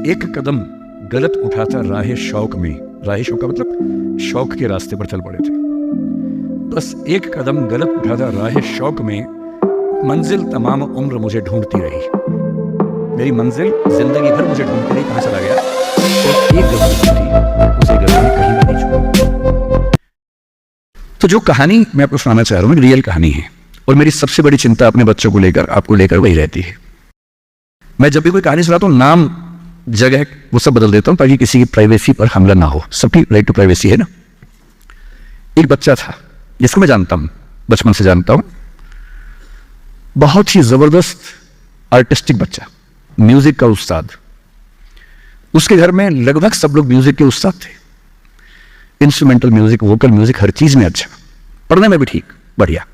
एक कदम गलत उठाता राह शौक में, राह शौक का मतलब शौक के रास्ते पर चल पड़े थे। बस एक कदम गलत उठाता राह शौक में, मंजिल तमाम उम्र मुझे ढूंढती रही। मेरी मंजिल जिंदगी भर मुझे ढूंढती रही, कहाँ चला गया। और एक गलती थी, उसे गलती कहीं नहीं छोड़ी। तो जो कहानी मैं आपको सुनाना चाह रहा हूँ रियल कहानी है, और मेरी सबसे बड़ी चिंता अपने बच्चों को लेकर, आपको लेकर वही रहती है। मैं जब भी कोई कहानी सुनाता हूँ, नाम जगह वो सब बदल देता हूँ ताकि किसी की प्राइवेसी पर हमला ना हो। सबकी राइट टू प्राइवेसी है ना। एक बच्चा था जिसको मैं जानता हूँ, बचपन से जानता हूँ, बहुत ही जबरदस्त आर्टिस्टिक बच्चा, म्यूजिक का उस्ताद। उसके घर में लगभग सब लोग म्यूजिक के उस्ताद थे, इंस्ट्रूमेंटल म्यूजिक, वोकल म्यूजिक, हर चीज में अच्छा, पढ़ने में भी ठीक, बढ़िया।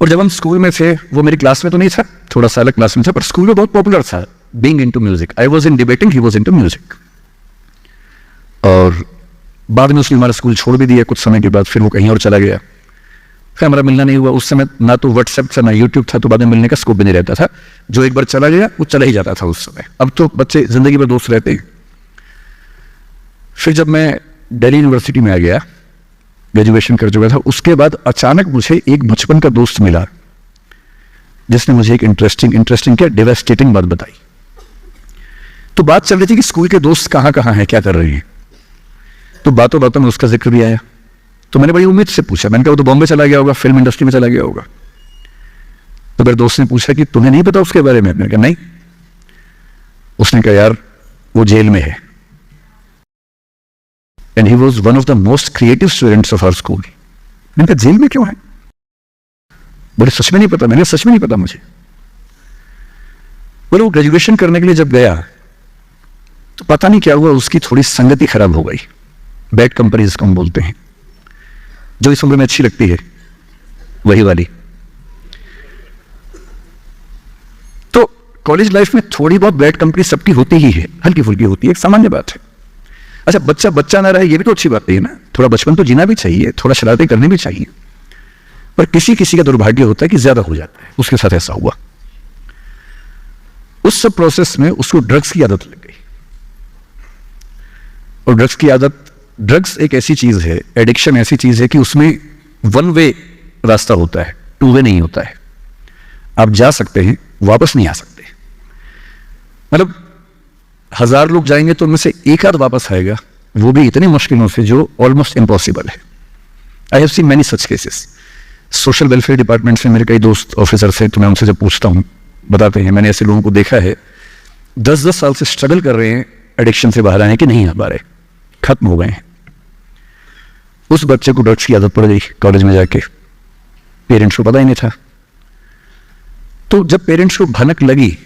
और जब हम स्कूल में थे, वो मेरी क्लास में तो नहीं था, थोड़ा सा अलग क्लास में था, पर स्कूल में बहुत पॉपुलर था, being into music. I was in debating, he was into music. और बाद में उसने हमारा स्कूल छोड़ भी दिया कुछ समय के बाद, फिर वो कहीं और चला गया, फिर हमारा मिलना नहीं हुआ। उस समय ना तो व्हाट्सएप था ना यूट्यूब था, तो बाद में मिलने का स्कोप भी नहीं रहता था। जो एक बार चला गया वो चला ही जाता था उस समय। अब तो बच्चे जिंदगी भर दोस्त रहते हैं। फिर जब मैं दिल्ली यूनिवर्सिटी में आ गया, ग्रेजुएशन कर चुका था, उसके बाद अचानक मुझे एक बचपन का दोस्त मिला जिसने मुझे एक इंटरेस्टिंग क्या डेवास्टेटिंग बात बताई। तो बात चल रही थी कि स्कूल के दोस्त कहाँ कहाँ हैं, क्या कर रहे हैं। तो बातों बातों में उसका जिक्र भी आया। तो मैंने बड़ी उम्मीद से पूछा, मैंने कहा वो तो बॉम्बे चला गया होगा, फिल्म इंडस्ट्री में चला गया होगा। तो मेरे दोस्त ने पूछा कि तुम्हें नहीं पता उसके बारे में। मैंने कहा नहीं। उसने कहा यार वो जेल में है, and he was one of the most creative students of our school। मैंने कहा जेल में क्यों है? बोले सच में नहीं पता। मैंने सच में नहीं पता मुझे। बोले वो ग्रेजुएशन करने के लिए जब गया तो पता नहीं क्या हुआ, उसकी थोड़ी संगति खराब हो गई। बैड कंपनी जिसको हम बोलते हैं, जो इस उम्र में अच्छी लगती है, वही वाली। तो कॉलेज लाइफ में थोड़ी बहुत बैड कंपनी सबकी होती ही है, हल्की फुल्की होती है, एक सामान्य बात है। अच्छा, बच्चा बच्चा ना रहे ये भी तो अच्छी बात है ना, थोड़ा बचपन तो जीना भी चाहिए, थोड़ा शरारतें करनी भी चाहिए। पर किसी किसी का दुर्भाग्य होता है कि ज्यादा हो जाता है। उसके साथ ऐसा हुआ। उस सब प्रोसेस में उसको ड्रग्स की आदत लग गई। और ड्रग्स की आदत, ड्रग्स एक ऐसी चीज है, एडिक्शन ऐसी चीज है कि उसमें वन वे रास्ता होता है, टू वे नहीं होता है। आप जा सकते हैं, वापस नहीं आ सकते। मतलब 1000 लोग जाएंगे तो उनमें से एक आध वापस आएगा, वो भी इतनी मुश्किलों से जो ऑलमोस्ट इम्पॉसिबल है। I have seen many such cases. Social welfare department से मेरे कई दोस्त ऑफिसर से, तो मैं उनसे जब पूछता हूँ बताते हैं, मैंने ऐसे लोगों को देखा है 10-10 साल से स्ट्रगल कर रहे हैं एडिक्शन से बाहर आने की, नहीं आ पा रहे, खत्म हो गए हैं। उस बच्चे को ड्रग्स की आदत पड़ गई कॉलेज में जाके, पेरेंट्स को पता ही नहीं था। तो जब पेरेंट्स को भनक लगी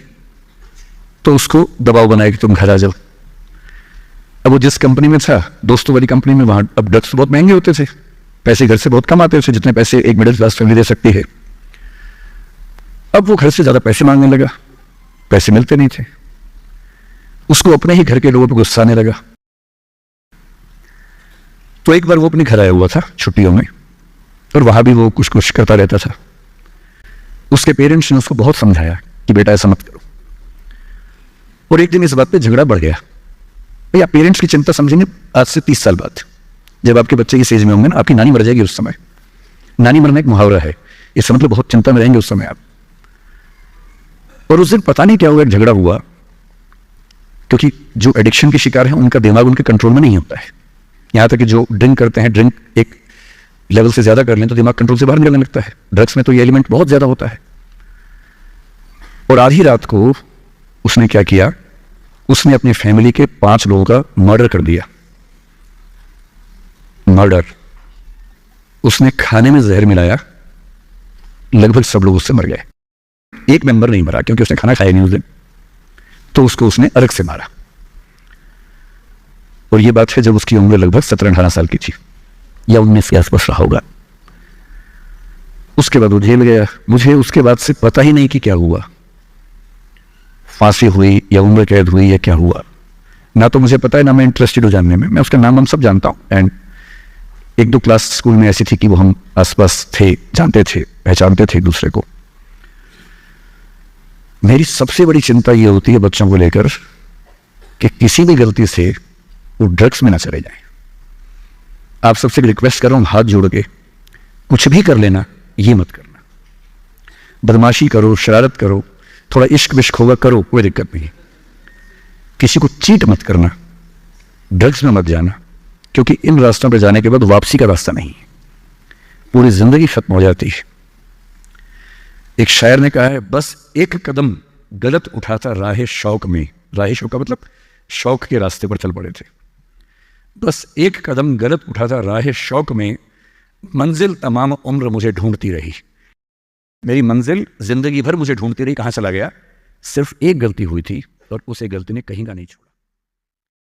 तो उसको दबाव बनाया कि तुम घर आ जाओ। अब वो जिस कंपनी में था, दोस्तों वाली कंपनी में, वहां अब ड्रग्स बहुत महंगे होते थे, पैसे घर से बहुत कम आते थे, जितने पैसे एक मिडिल क्लास फैमिली दे सकती है। अब वो घर से ज्यादा पैसे मांगने लगा, पैसे मिलते नहीं थे। उसको अपने ही घर के लोगों पर गुस्सा आने लगा। तो एक बार वो अपने घर आया हुआ था छुट्टियों में, और वहां भी वो कुछ कुछ करता रहता था। उसके पेरेंट्स ने उसको बहुत समझाया कि बेटा ऐसा मत करो। और एक दिन इस बात पे झगड़ा बढ़ गया। भैया पेरेंट्स की चिंता समझेंगे आज से 30 साल बाद, जब आपके बच्चे की एज में होंगे ना, आपकी नानी मर जाएगी उस समय। नानी मरना एक मुहावरा है, इसका मतलब बहुत चिंता में रहेंगे उस समय आप। और उस दिन पता नहीं क्या हुआ, एक झगड़ा हुआ, क्योंकि जो एडिक्शन के शिकार हैं उनका दिमाग उनके कंट्रोल में नहीं होता है। यहां तक कि जो ड्रिंक करते हैं, ड्रिंक एक लेवल से ज्यादा कर लें तो दिमाग कंट्रोल से बाहर निकलने लगता है। ड्रग्स में तो ये एलिमेंट बहुत ज्यादा होता है। और आधी रात को उसने क्या किया, उसने अपनी फैमिली के 5 लोगों का मर्डर कर दिया। मर्डर। उसने खाने में जहर मिलाया, लगभग सब लोग उससे मर गए। एक मेंबर नहीं मरा क्योंकि उसने खाना खाया नहीं उस दिन, तो उसको उसने अर्ग से मारा। और ये बात है जब उसकी उम्र लगभग 17-18 साल की थी, या 19 के आसपास रहा होगा। उसके बाद वो जेल गया। मुझे उसके बाद से पता ही नहीं कि क्या हुआ, फांसी हुई या उम्र कैद हुई या क्या हुआ, ना तो मुझे पता है, ना मैं इंटरेस्टेड हूं जानने में। मैं उसका नाम हम सब जानता हूं, एंड 1-2 क्लास स्कूल में ऐसी थी कि वो हम आसपास थे, जानते थे, पहचानते थे एक दूसरे को। मेरी सबसे बड़ी चिंता ये होती है बच्चों को लेकर कि किसी भी गलती से वो ड्रग्स में ना चले जाएं। आप सबसे रिक्वेस्ट कर रहा हूं हाथ जोड़ के, कुछ भी कर लेना, ये मत करना। बदमाशी करो, शरारत करो, थोड़ा इश्क विश्क होगा करो, कोई दिक्कत नहीं। किसी को चीट मत करना, ड्रग्स में मत जाना, क्योंकि इन रास्तों पर जाने के बाद वापसी का रास्ता नहीं है, पूरी जिंदगी खत्म हो जाती है। एक शायर ने कहा है, बस एक कदम गलत उठाता राह शौक में, राह शौक का मतलब शौक के रास्ते पर चल पड़े थे, बस एक कदम गलत उठाता राह शौक में, मंजिल तमाम उम्र मुझे ढूंढती रही। मेरी मंजिल जिंदगी भर मुझे ढूंढती रही, कहाँ चला गया? सिर्फ एक गलती हुई थी और उसे गलती ने कहीं का नहीं छोड़ा।